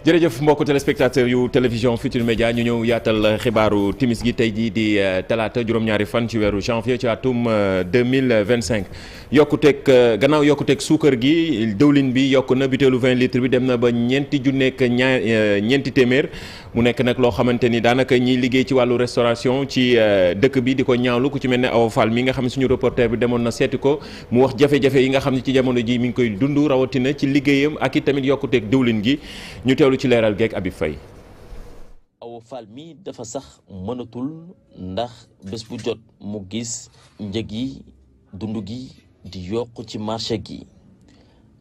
jërëjëf mbokku téléspectateur yu télévision Futur Média ñu ñëw yaatal xibaaru timis gi tey jii di talaata juróom-ñaari fan ci weeru janvier ci atum 2025 yokkuteeg gannaaw yokkuteeg suukar gi dëwlin bi yokku na butéelu 20 litres bi dem na ba ñeenti junneeg ñeenti téeméer mu nekk nag loo xamante ni daanaka ñiy liggéey ci wàllu restauration ci dëkk bi di ko ñaawlu ku ci mel ne Awa Fall mi nga xam ne suñu reporter bi demoon na seeti ko mu wax jafe-jafe yi nga xam ne ci jamono ji mi ngi koy dund rawatina ci liggéeyam ak i tamit yokkuteeg dëwlin gi ñu teewlu ci leeral geek Habib Faye. Awa Fall mi dafa sax mënatul ndax bés bu jot mu gis njëg yi dund gi di yokk ci marché gi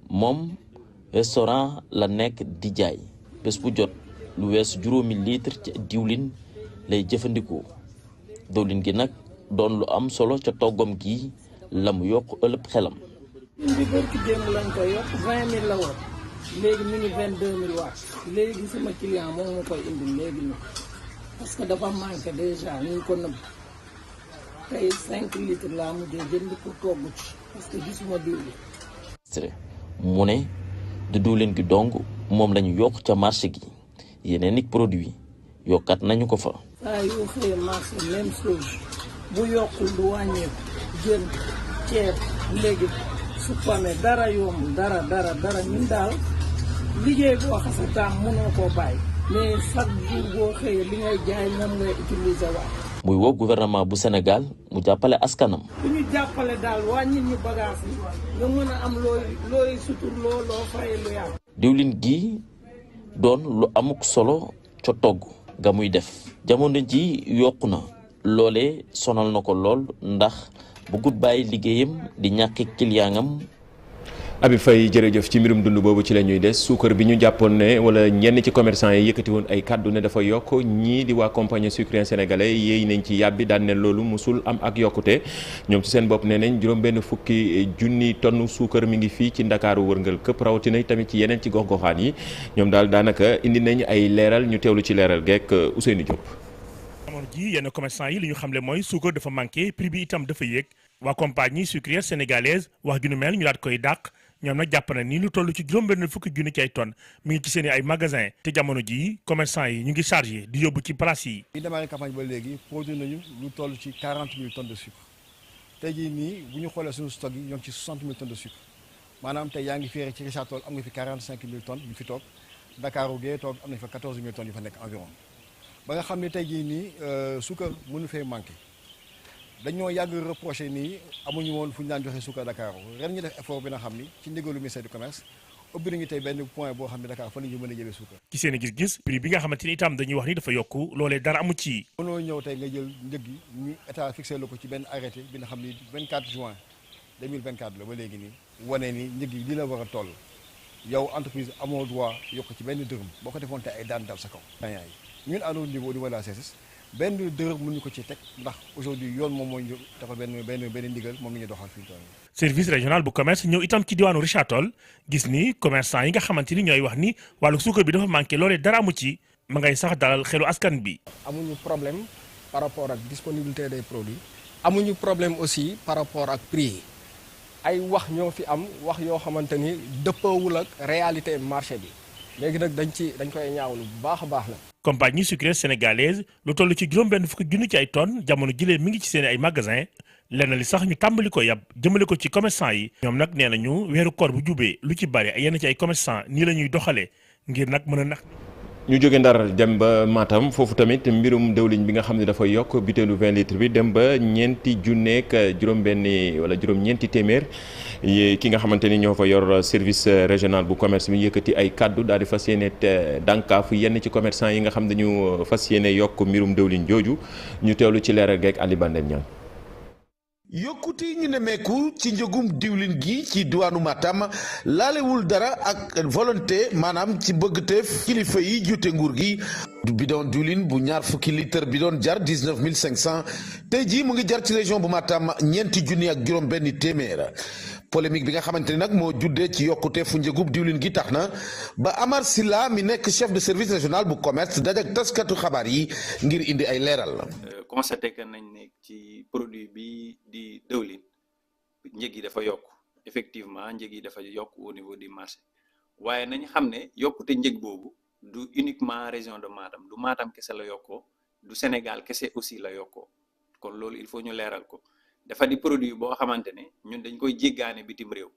moom restaurant la nekk di jaay bés bu jot lu weesu 5 litre ci diwlin lay jëfandikoo diwlin gi nag doon lu am solo ca toggam gi la mu yokk ëllëg xelam. bi bërki démb lañ ko yokk 20 000 la woon léegi mi ngi 22 000 waat léegi sama client moom ma koy indi léegi nii parce que dafa manqué déjà ñu ngi ko nëbb tey 5 litres laa mujjee jënd pour togg ci parce que gisuma diwlin. mu ne du diwlin gi dong moom lañu yokk ca marché gi yeneen i produit yokkat nañu ko fa. saa yoo xëyee marché même chose bu yokkul du wàññeeku jën ceeb léegi su pamee dara yombul dara ñun daal liggéey boo xasa taam mënoo koo bàyyi mais chaque jour boo xëyee li ngay jaay moom ngay utiliser waat. muy woo gouvernement bu Sénégal mu jàppale askanam. bu ñu jàppale daal wàññi ñu bagage yi nga mën a am looy sutur loo fay lu yàgg. diwlin gi doon lu amuk solo ca togg ga muy def jamono ji yokku na loolee sonal na ko lool ndax bëggut bàyyi liggéeyam di ñàkki clientam. Habib Faye jërëjëf ci mbirum dund boobu ci la ñuy des suukar bi ñu jàppoon ne wala ñenn ci commerçant yi yëkkati woon ay kàddu ne dafa yokk ñii di waa compagnie sucrière sénégalais yéey nañ ci yàbbi daan ne loolu musul am ak yokkute ñoom ci seen bopp nee nañ juróom benn fukki junni tonne suukar mi ngi fii ci ndakaaru wërngal këpp rawatina tamit ci yeneen ci gox-goxaan yi ñoom daal daanaka indi nañ ay leeral ñu teewlu ci leeral geek Ousseynou Diop. jamono ji yenn commerçant yi li ñu xamle mooy suukar dafa manqué prix bi itam dafa yéeg waa compagnie sucrière sénégalaise wax ju nu mel ñu daat koy dàq ñoom nag jàpp na ni lu toll ci juróom-benn fukki junni ci ay tonnes mi ngi ci seen ay magasin te jamono jii commerçant yi ñu ngi chargé di yóbbu ci place yi. bi démarré campagne ba léegi produit nañu lu toll ci 40 000 tonnes de sucre tey jii nii bu ñu xoolee suñu stock yi ñoo ngi ci 60 000 tonnes de sucre maanaam tey yaa ngi fi ci Richard Toll am nga fi 45 000 tonnes yu fi toog Dakar Gueye toog am nañ fa 14 000 tonnes yu fa nekk environ ba nga xam ne tey jii nii sucre mënu fee manqué. dañoo yàgg reproché nii amuñu woon fu ñu daan joxe suukar Dakar ren ñu def effort bi nga xam ni ci ndigalu ministère du commerce ubbi nañu tey benn point boo xam ne Dakar fa la ñu mën a jëlee suukar. ci seen gis-gis prix bi nga xamante ni itam dañuy wax ni dafa yokku loolee dara amu ci. mënoo ñëw tey nga jël njëg gi ñu état fixé la ko ci benn arrêté bi nga xam ni 24 juin 2024 la ba léegi nii wane ni njëg yi lii la war a toll yow entreprise amoo droit yokk ci benn dërëm boo ko defoon tey ay daan dal sa kaw. ñun à notre niveau au niveau de la CSS benn dërëm mënuñu ko ci teg ndax aujourd'hui yoon moom mooy ñu dafa benn ndigal moom la ñuy doxal fii tool service régional bu commerce ñëw itam ci diwaanu Richard Toll gis ni commerçant yi nga xamante ni ñooy wax ni wàllu suukar bi dafa manqué loolee dara amu ci ma ngay sax dalal xelu askan bi. amuñu problème par rapport ak disponibilité des produits amuñu problème aussi par rapport ak prix yi ay wax ñoo fi am wax yoo xamante ni dëppoowul ak réalité marché bi léegi nag dañ koy ñaawlu bu baax a baax la. compagnie sucrière sénégalaise lu toll ci juróom-benn fukki junni ci ay tonnes jamono jilee mi ngi ci seen ay magasin lenn li sax ñu tàmbali ko yab jëmale ko ci commerçant yi. ñoom nag nee nañu weeru koor bu jubee lu ci bari yenn ci ay commerçant nii la ñuy doxalee ngir nag mën a nax. ñu jóge Ndar dem ba Matam foofu tamit mbirum dëwliñ bi nga xam ne dafa yokk butéelu 20 litres bi dem ba ñeenti junneek juróom-benni wala juróom-ñeenti téeméer ki nga xamante ni ñoo fa yor service régional bu commerce bi yëkkati ay kaddu daal di fas yéene dànkaafu yenn ci commerçant yi nga xam dañu fas yéene yokk mbirum dëwliñ jooju ñu teewlu ci leeral geek Ali Bandel Niang. yokkute yi ñu nemmeeku ci njëgum diwlin gi ci diwaanu Matam laalewul dara ak volonté maanaam ci bëggteef kilifa yi jute nguur gi bidon diwlin bu ñaar fukki litre bi doon jar 19 500 tey jii mu ngi jar ci région bu Matam ñeenti junni ak juróom benn téeméer polémique bi nga xamante ni nag moo juddee ci yokkute fu njëgub diwlin gi tax na ba Amar Silla mi nekk chef de service régional bu commerce dajak taskatu xabaar yi ngir indi ay leeral. constaté que nañ ne ci produit bi di dëwlin njëg yi dafa yokk effectivement njëg yi dafa yokk au niveau du marché waaye nañ xam ne yokkute njëg boobu du uniquement région de Matam du Matam kese la yokkoo du Sénégal kese aussi la yokkoo kon loolu il faut ñu leeral ko dafa di produit boo xamante ne ñun dañ koy jéggaane bitim réew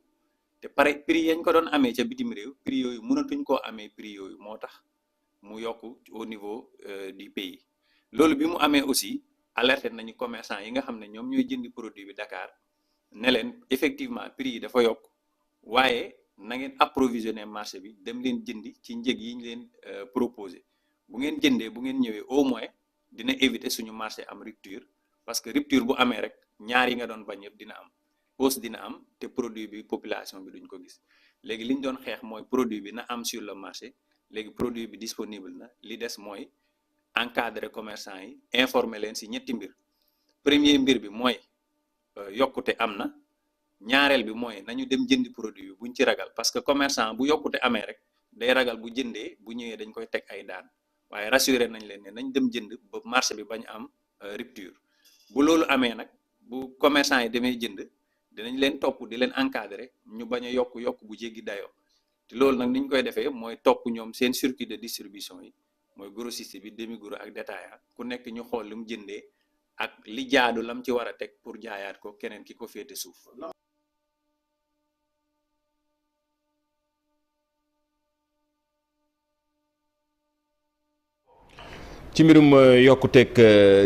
te pare prix yañ ko doon amee ca bitim réew prix yooyu mënatuñ koo amee prix yooyu moo tax mu yokk au niveau du pays loolu bi mu amee aussi alerté nañu commerçant yi nga xam ne ñoom ñooy jëndi produit bi Dakar ne leen effectivement prix yi dafa yokk waaye na ngeen approvisionner marché bi dem leen jëndi ci njëg yi ñu leen proposé bu ngeen jëndee bu ngeen ñëwee au moins dina éviter suñu marché am rupture parce que rupture bu amee rek ñaar yi nga doon bañ yëpp dina am hausse dina am te produit bi population bi duñ ko gis léegi li ñu doon xeex mooy produit bi na am sur le marché léegi produit bi disponible na li des mooy encadrer commerçant yi informer leen si ñetti mbir premier mbir bi mooy yokkute am na ñaareel bi mooy nañu dem jëndi produit bi buñ ci ragal parce que commerçant bu yokkute amee rek day ragal bu jëndee bu ñëwee dañ koy teg ay daan waaye rassuré nañ leen ne nañ dem jënd ba marché bi bañ am rupture bu loolu amee nag bu commerçant yi demee jënd dinañ leen topp di leen encadrer ñu bañ a yokk bu jéggi dayoo te loolu nag ni ñu koy defee mooy topp ñoom seen circuit de distribution yi mooy grossiste bi demi gros ak détaillant ku nekk ñu xool lu mu jëndee ak li jaadu lam ci war a teg pour jaayaat ko keneen ki ko féete suuf. ci mbirum yokkuteeg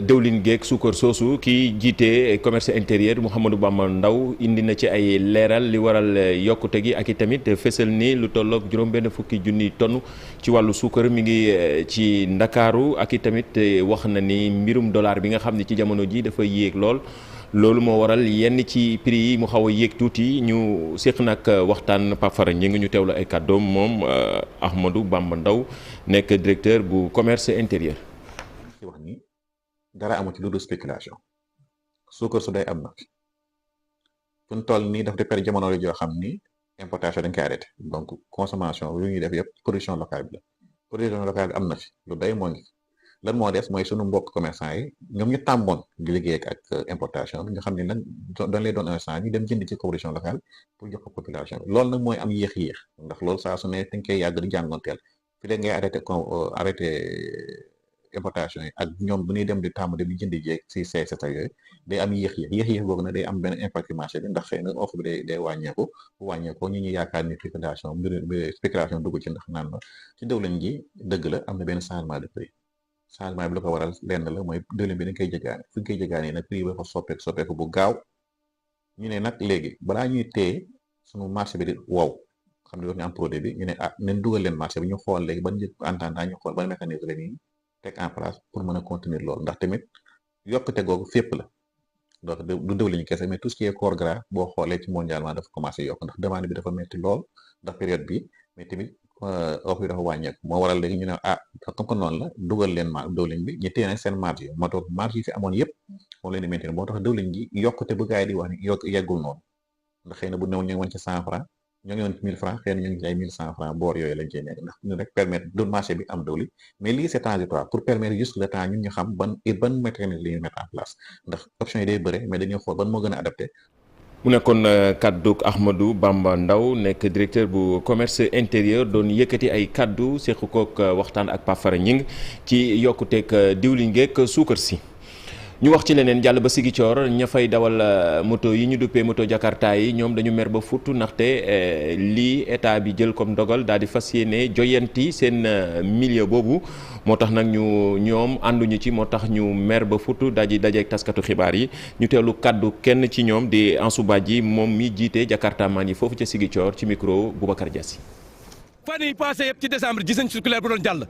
dëwlin geeg suukar soosu kii jiite commerce intérieur Mouhamadou Bamba Ndaw indi na ci ay leeral li waral yokkute gi ak i tamit fësal ni lu tolloog juróom-benn fukki junni tonn ci wàllu suukar mi ngi ci Ndakaaru ak i tamit wax na ni mbirum dollar bi nga xam ne ci jamono ji dafa yéeg loolu moo waral yenn ci prix yi mu xaw a yéeg tuuti ñu séq nag waxtaan Pape Fara ñi ngi ñu teewlu ay kàddoom moom Ahmadou Bamba Ndaw nekk directeur bu commerce intérieur. ci wax ni dara amu ci lu dul spéculation suukar su day am na fu ñu toll nii daf di per jamono la joo xam ni importation dañ koy arrêté donc consommation lu ñuy def yëpp production locale bi la production locale bi am na fi lu day moo ngi lan moo des mooy sunu mbokk commerçant yi ñoom ñu tàmboon di liggéey ak importation bi nga xam ne nag dañ lay doon instant ñu dem jënd ci production locale pour jox ko population bi loolu nag mooy am yéex-yéex ndax loolu saa su ne dañ koy yàgg di jàngoonteel fi léegi ngay arrêté importation yi ak ñoom bu ñuy dem di tàmm dem di jëndi jeeg si seet yooyu day am yéex-yéex boobu nag day am benn impact marché bi ndax xëy na offre bi day wàññeeku bu wàññeeku ñu yaakaar ni spéculation dugg ci ndax naan la ci dëwlin ji dëgg la am na benn changement de prix changement bi lu ko waral lenn la mooy dëwlin bi dañ koy jëgaane fu ñu koy jëgaane nag prix bi dafa soppeeku bu gaaw ñu ne nag léegi balaa ñuy téye sunu marché bi di wow xam ne dootuñu am produit bi ñu ne nañ dugal leen marché bi ñu xool léegi ban njëg entendant ñu xool ban mécanisme la nii teg en place pour mën a continuer loolu ndax tamit yokkute googu fépp la donc du dëwlin kese mais tout ce qui est corps gras boo xoolee ci mondialement dafa commencé yokk ndax demande bi dafa metti lool ndax période bi mais tamit offre bi dafa wàññeeku moo waral léegi ñu ne comme que noonu la dugal leen dëwlin bi ñu téye seen marge yi moo tax marge yi fi amoon yëpp moom leen di maintenir moo tax dëwlin ji yokkute bu gars yi di wax ni yeggul noonu ndax xëy na bu néew ñu ngi woon ci 100 francs ñoo ngi woon ci 1000 francs xëy na ñu ngi ci ay 1100 francs boor yooyu lañ cey nekk ndax ñu rek permettre du marché bi am dëwlin mais lii c'est transitoire pour permettre juste le temps ñun ñu xam ban mécanisme li ñu mettre en place ndax option yi day bëre mais dañuy xool ban moo gën a adapté. mu nekkoon kaddu Ahmadou Bamba Ndaw nekk directeur bu commerce intérieur doon yëkkati ay kaddu seq kook waxtaan ak Pape Fara Ñing ci yokkuteeg diwlin geeg suukar si. ñu wax ci leneen jàll ba Ziguinchor ña fay dawal moto yi ñu duppee moto Jakarta yi ñoom dañu mer ba futt ndaxte lii état bi jël comme ndogal daal di fas yéene joyanti seen milieu boobu moo tax nag ñoom ànduñu ci moo tax ñu mer ba futt dajeek taskatu xibaar yi ñu teewlu kaddu kenn ci ñoom di Ansou Badji moom mi jiite Jakarta man yi foofu ca Ziguinchor ci micro Boubacar Diassi. fan yi passé yëpp ci décembre gis nañ circulaire bu doon jàll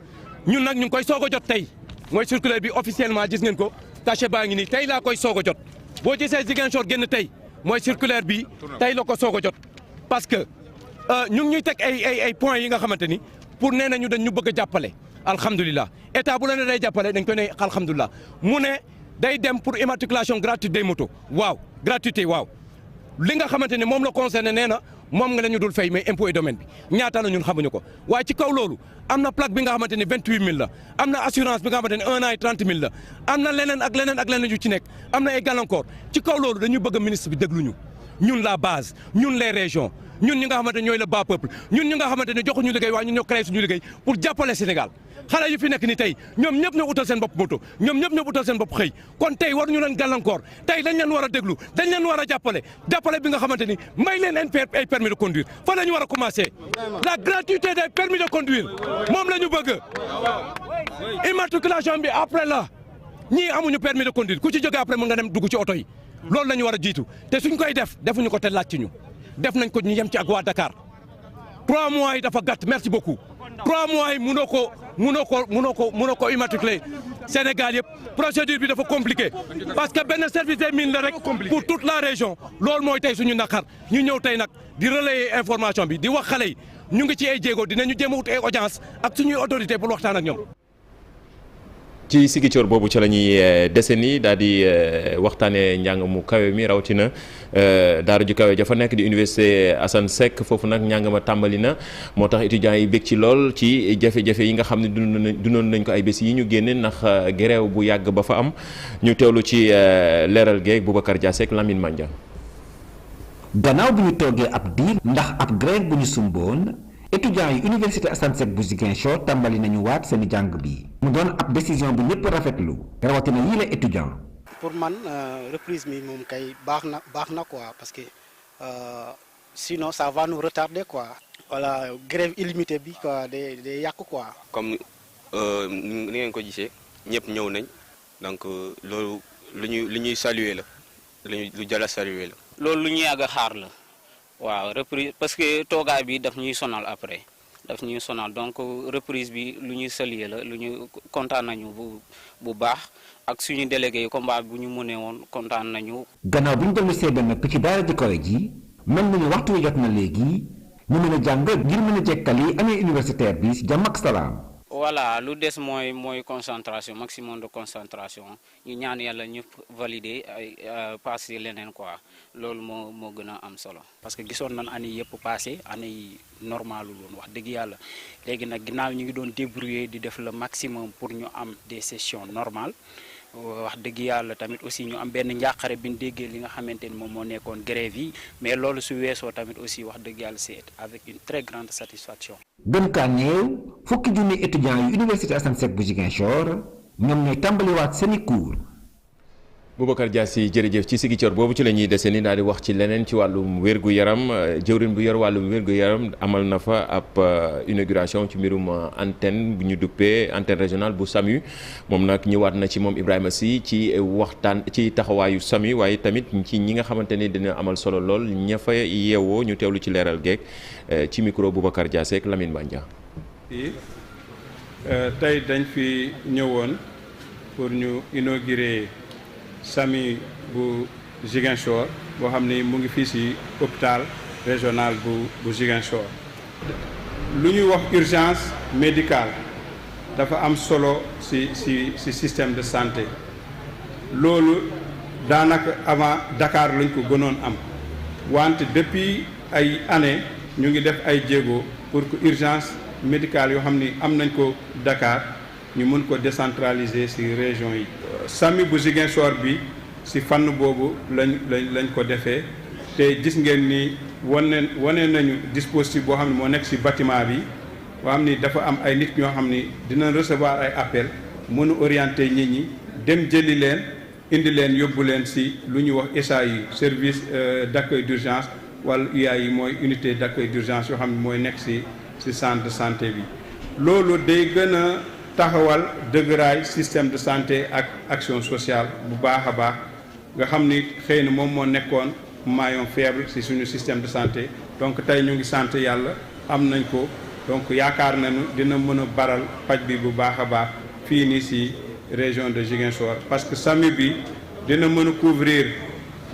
ñun nag ñu ngi koy soog a jot tey mooy circulaire bi officiellement gis ngeen ko. tâche baa ngi nii tey laa koy soog a jot boo gisee Ziguinchor génn tey mooy circulaire bi tey la ko soog a jot parce que ñu ngi ñuy teg ay points yi nga xamante ni pour nee nañu dañ ñu bëgg a jàppale alhamdulilah état bu la ne day jàppale dañ koy ne alhamdulilah mu ne day dem pour immatriculation gratuite des motos waaw gratuité waaw li nga xamante ne moom la concerné nee na moom nga la ñu dul fay mais impôt et domaine bi ñaata la ñun xamuñu ko waaye ci kaw loolu am na plaque bi nga xamante ne 28000 la am na assurance bi nga xamante ne 1 an et 30000 la am na leneen ak leneen yu ci nekk am na ay gàllankoor ci kaw loolu dañu bëgg ministre bi dégluñu ñun la base ñun les régions ñun ñi nga xamante ne ñooy le bas peuple ñun ñi nga xamante ne joxuñu liggéey waaye ñun ñoo créé suñu liggéey pour jàppale Sénégal xale yu fi nekk ni tey ñoom ñëpp ñoo utal seen bopp moto ñoom ñëpp ñoo utal seen bopp xëy kon tey war ñu leen gàllankoor tey dañ leen war a déglu dañ leen war a jàppale bi nga xamante ni may leen ay permis de conduire fa la ñu war a commencer la gratuité des permis de conduire moom la ñu bëgg immatriculation bi après la ñii amuñu permis de conduire ku ci jógee après mën nga dem dugg ci oto yi loolu la ñu war a jiitu te suñ koy defuñu ko te laaj ci ñu def nañ ko ñu yem ci ak waa Dakar 3 mois yi dafa gàtt merci beaucoup 3 mois yi mënoo ko immatriculer Sénégal yëpp procédure bi dafa compliqué parce que benn service des mines la rek pour toute la région loolu mooy tey suñu naqar ñu ñëw tey nag di relayer information bi di wax xale yi ñu ngi ci ay jéego dinañu jéem a wut ay audience ak suñuy autorité pour waxtaan ak ñoom. ci Ziguinchor boobu ci la ñuy deseni daal di waxtaanee njàng mu kawe mi rawatina daara ju kawe jafa nekk di université Assane Seck foofu nag njàng ma tàmbali na moo tax étudiants yi bég ci lool ci jafe-jafe yi nga xam ne dundoon nañ ko ay bés yi ñu génne ndax grève bu yàgg ba fa am ñu teewlu ci leeral geeg Boubacar Dia Seck Lamine Mandia. gannaaw bi ñu toogee ab diir ndax ab grève bu ñu sumboon étudiants yi université Assane Seck bu Ziguinchor tàmbali nañu waat seeni jàng bi mu doon ab décision bu ñëpp rafetlu rawatina yii la étudiant. pour man reprise mi moom kay baax na quoi parce que sinon ça va nous retarder quoi. voilà grève illimitée bi quoi day yàqu quoi. comme ni ngeen ko gisee ñëpp ñëw nañ donc loolu lu ñuy saluer la lu jar a saluer la. loolu lu ñu yàgg a xaar la. waaw reprise parce que toogaay bi daf ñuy sonal après daf ñuy sonal donc reprise bi lu ñuy saluer la lu ñu kontaan nañu bu baax ak suñu délégué yi combat bu ñu mënee woon kontaan nañu. gannaaw bi ñu dellu see benn ci daara ji kawe ji mel nañu waxtu wi jot na léegi ñu mën a jàng ngir mën a jekkali année universitaire bi ci jàmm ak salaam. voilà lu des mooy concentration maximum de concentration ñu ñaan yàlla ñëpp valider ay passé leneen quoi loolu moo gën a am solo. parce que gisoon nañ année yëpp passé année yi normalu loon wax dëgg yàlla léegi nag ginnaaw ñu ngi doon débrouiller di def le maximum pour ñu am des sessions normales wax dëgg yàlla tamit aussi ñu am benn njàqare bi ñu déggee li nga xamante ni moom moo nekkoon grève yi mais loolu su weesoo tamit aussi wax dëgg yàlla c'est avec une très grande satisfaction. gën kaa néew fukki junni étudiants yu université Assane Seck bu Ziguinchor ñoom ñooy tàmbaliwaat seeni cours. Boubacar Dia si jërëjëf ci Ziguinchor boobu ci la ñuy dese ni daal di wax ci leneen ci wàllum wér-gu-yaram jëwrin bu yor wàllum wér-gu-yaram amal na fa ab inauguration ci mbirum antenne bu ñu duppee antenne régionale bu SAMU moom nag ñëwaat na ci moom Ibrahima Sy ci waxtaan ci taxawaayu SAMU waaye tamit ci ñi nga xamante ni dina amal solo lool ña fa yeewoo ñu teewlu ci leeral geek ci micro Boubacar Dia Seck Lamine Bandia. tey dañ fi ñëwoon pour ñu inaugurer SAMU bu Ziguinchor boo xam ni mu ngi fii ci hôpital régional bu Ziguinchor. lu ñuy wax urgence médicale dafa am solo ci système de santé loolu daanaka avant Dakar lañ ko gënoon am wante depuis ay années ñu ngi def ay jéego pour que urgence médicale yoo xam ni am nañ ko Dakar ñu mën ko décentraliser ci région yi. SAMU bu Ziguinchor bi ci fànn boobu lañ ko defee te gis ngeen ni wane nañu dispositif boo xam ne moo nekk ci bâtiment bi boo xam ni dafa am ay nit ñoo xam ni dina recevoir ay appel mën a orienter nit ñi dem jëli leen indi leen yóbbu leen ci lu ñuy wax SAU service d'accueil d'urgence wala UAI mooy unité d'accueil d'urgence yoo xam ne mooy nekk ci centre de santé bi. loolu day gën a taxawal dëgëraay système de santé ak action sociale bu baax a baax nga xam ni xëy na moom moo nekkoon maillon faible ci suñu système de santé donc tey ñu ngi sant yàlla am nañ ko donc yaakaar nañu dina mën a baral paj bi bu baax a baax fii nii ci région de Ziguinchor parce que SAMU bi dina mën a couvrir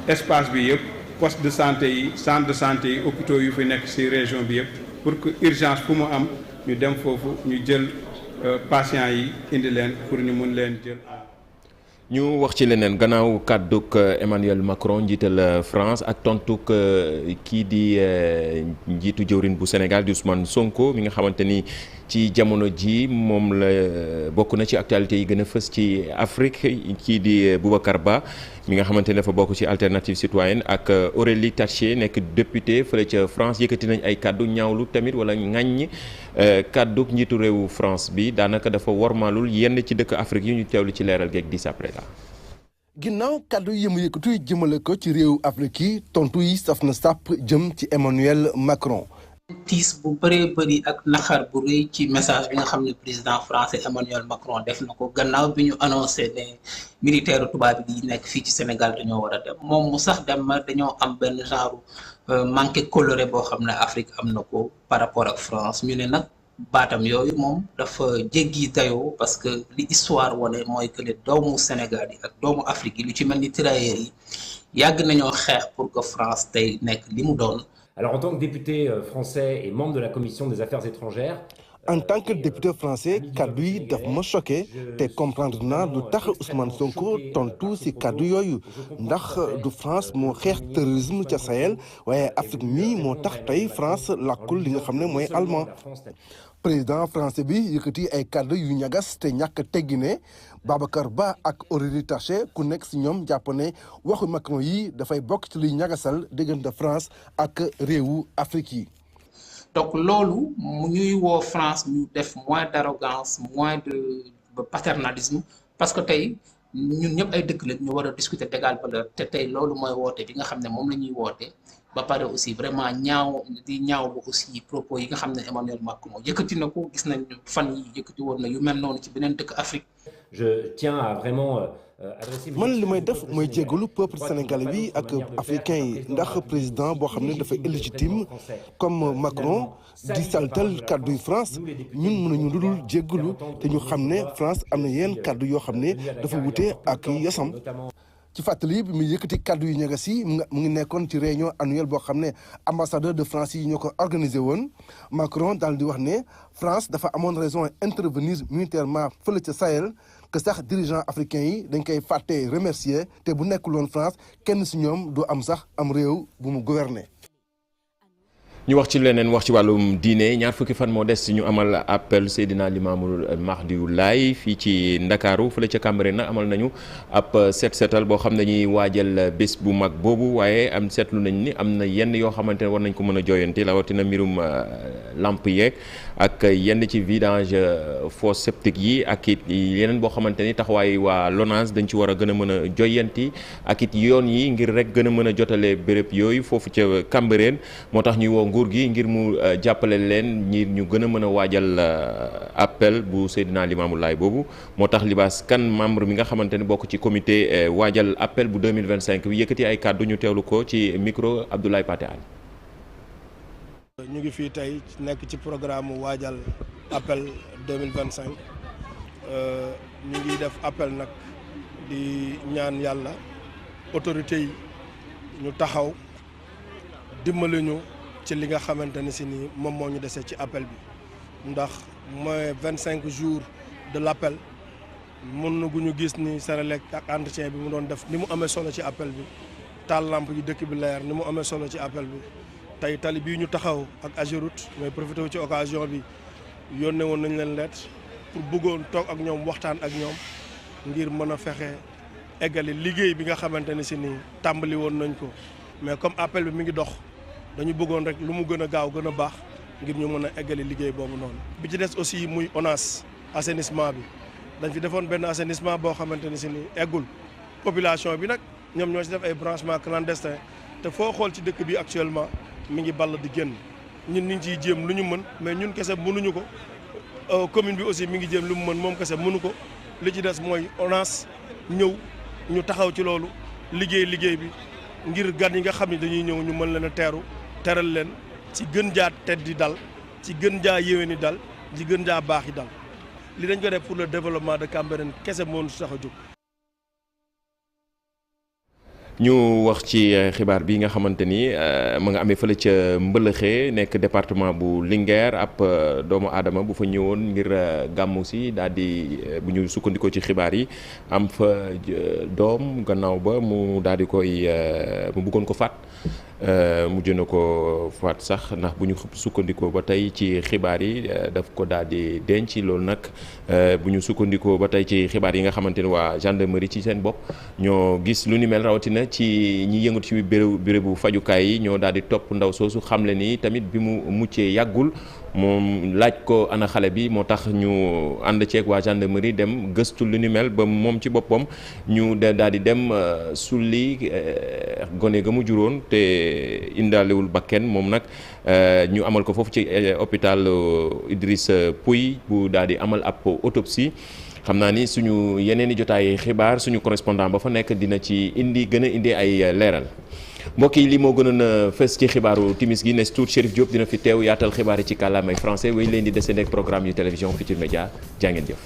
espace bi yëpp poste de santé yi centre de santé yi hôpitaux yu fi nekk ci région bi yëpp pour que urgence fu mu am ñu dem foofu ñu jël patients yi indi leen pour ñu mun leen jël. ñu wax ci leneen gannaaw kàdduk Emmanuel Macron njiital France ak tontuk kii di njiitu jëwrin bu Sénégal di Ousmane Sonko mi nga xamante ni ci jamono ji moom la bokk na ci actualité yi gën a fës ci Afrique kii di Boubacar Ba mi nga xamante ne dafa bokk ci Alternative Citoyenne ak Aurélie Tatché nekk député fële ca France yëkkati nañ ay kaddu ñaawlu tamit wala ŋàññ kaddu njiitu réewu France bi daanaka dafa wormaalul yenn ci dëkk Afrique yi ñu teewlu ci leeral geeg dis après la ginnaaw kàddu yi mu yëkkatu jëmale ko ci réewu Afrique yi tontu yi saf na sàpp jëm ci Emmanuel Macron. tiis bu bëree bëri ak naxar bu rëy ci message bi nga xam ne président français Emmanuel Macron def na ko gannaaw bi ñu annoncé ne militaire tubaab yi nekk fii ci Sénégal dañoo war a dem moom mu sax dem dañoo am benn genre manqué coloré boo xam ne Afrique am na ko par rapport ak France ñu ne nag baatam yooyu moom dafa jéggi dayoo parce que li histoire wane mooy que les doomu Sénégal yi ak doomu Afrique yi lu ci mel ni tirailleurs yi yàgg nañoo xeex pour que France tey nekk li mu doon. Alors en tant que député français et membre de la commission des affaires étrangères. En tant que député français kaddu yi daf ma choqué te comprendre naa lu tax Ousmane Sonko tontu ci kaddu yooyu ndax du France moo xeex terrorisme ca Sahel waaye Afrique mi moo tax tey France làkkul li nga xam ne mooy allemand. président français bi yëkkati ay kaddu yu ñagas te ñàkk teggine Babacar Ba ak Aurélie Tatché ku nekk ci ñoom jàpp ne waxu Macron yi dafay bokk ci luy ñagasal diggante France ak réewu Afrique yi. donc loolu mu ñuy woo France ñu def moins d'arrogance moins de paternalisme parce que tey ñun ñëpp ay dëkk la ñu war a discuter d'égal valeur te tey loolu mooy woote bi nga xam ne moom la ñuy woote ba pare aussi vraiment ñaawlu aussi propos yi nga xam ne Emmanuel Macron yëkkati na ko gis nañ fan yi yëkkati woon na yu mel noonu ci beneen dëkk Afrique. Je tiens à vraiment man li may def mooy jéggalu peuple sénégalais bi ak africain yi ndax président boo xam ne dafa illégitime comme Macron di saltal kàdduy France ñun mënuñu lu dul jéggalu te ñu xam ne France am na yenn kàddu yoo xam ne dafa wute ak yosam. ci fàttali bi mu yëkkati kàddu yu ñagas yi mu ngi nekkoon ci réunion annuelle boo xam ne ambassadeur de France yi ñoo ko organisé woon Macron daal di wax ne France dafa amoon raison intervenir militairement fële ca Sahel que sax dirigeant africain yi dañ koy fàtte remercier te bu nekkul woon France kenn si ñoom du am sax am réew bu mu gouverner. ñu wax ci leneen wax ci wàllum diine ñaar fukki fan moo des ci ñu amal appel Seydina Limamul Mahdiyu Laay fii ci Ndakaaru fële ca Cambérène nag amal nañu ab seetal boo xam ne ñuy waajal bés bu mag boobu waaye am seetlu nañ ni am na yenn yoo xamante ne war nañ ko mën a jooyanti rawatina mbirum lamp yeeg ak yenn ci vidange fosse septique yi ak it yeneen boo xamante ni taxawaay waa LONASE dañ ci war a gën a mën a joyanti ak it yoon yi ngir rek gën a mën a jotale béréb yooyu foofu ca Cambérène moo tax ñuy woo nguur gi ngir mu jàppale leen ñi ñu gën a mën a waajal appel bu Seydina Limamou Laye boobu moo tax Libaas Kan membre mi nga xamante ne bokk ci comité waajal appel bu 2025 bi yëkkati ay kàddu ñu teewlu ko ci micro Abdoulaye Paté Al. ñu ngi fii tey nekk ci programme waajal appel 2025 ñu ngi def appel nag di ñaan yàlla autorité yi ñu taxaw dimbali ñu ci li nga xamante ne si ni moom moo ñu desee ci appel bi ndax mooy 25 jours de l' appel mën na gu ñu gis ni Senelec ak entretien bi mu doon def ni mu amee solo ci appel bi taal lamp yi dëkk bi leer ni mu amee solo ci appel bi tey tali bii ñu taxaw ak Ageroute mooy profité wu ci occasion bi yónnee woon nañ leen lettre pour bëggoon toog ak ñoom waxtaan ak ñoom ngir mën a fexe eggali liggéey bi nga xamante ne si ni tàmbali woon nañ ko mais comme appel bi mi ngi dox dañu bëggoon rek lu mu gën a gaaw gën a baax ngir ñu mën a eggali liggéey boobu noonu. bi ci des aussi muy ONAS assainissement bi dañ fi defoon benn assainissement boo xamante ne si ni eggul population bi nag ñoom ñoo si def ay branchement clandestin te foo xool ci dëkk bi actuellement mi ngi ball di génn ñun ñu ngi ciy jéem lu ñu mën mais ñun kese mënuñu ko commune bi aussi mi ngi jéem lu mu mën moom kese mënu ko li ci des mooy ONAS ñëw ñu taxaw ci loolu liggéey bi ngir gan yi nga xam ne dañuy ñëw ñu mën leen a teral leen ci gën jaa teddi dal ci gën jaa yéwéni dal ci gën jaa baax yi dal li dañ ko def pour le développement de Cambérène kese moo ñu tax a jóg. ñu wax ci xibaar bi nga xamante ni ma nga amee fële ca Mbëlëxe nekk département bu Linguère ab doomu aadama bu fa ñëwoon ngir gàmmu si daal di bu ñu sukkandikoo ci xibaar yi am fa doom gannaaw ba mu daal di koy mu bëggoon ko faat mujj na ko faat sax ndax bu ñu sukkandikoo ba tey ci xibaar yi daf ko daal di denc loolu nag bu ñu sukkandikoo ba tey ci xibaar yi nga xamante ne waa gendarmerie ci seen bopp ñoo gis lu ni mel rawatina ci ñi yëngatu ci bérébu fajukaay yi ñoo daal di topp ndaw soosu xamle ni tamit bi mu muccee yàggul moom laaj ko ana xale bi moo tax ñu ànd ceeg waa gendarmerie dem gëstu lu ni mel ba moom ci boppam ñu daal di dem sulli gone ga mu juróon te indaalewul bakken moom nag ñu amal ko foofu ci hôpital Idriss Pouye bu daal di amal ab autopsie. xam naa ni suñu yeneen i jotaay xibaar suñu correspondant ba fa nekk dina ci gën a indi ay leeral. mbokk yi li moo gënoon a fës ci xibaaru timis gi nes tuut Chérif Diop dina fi teew yaatal xibaar yi ci kàllaamay français wéy leen di desee nekk programme yu télévision Futurs Médias jaa ngeen jëf.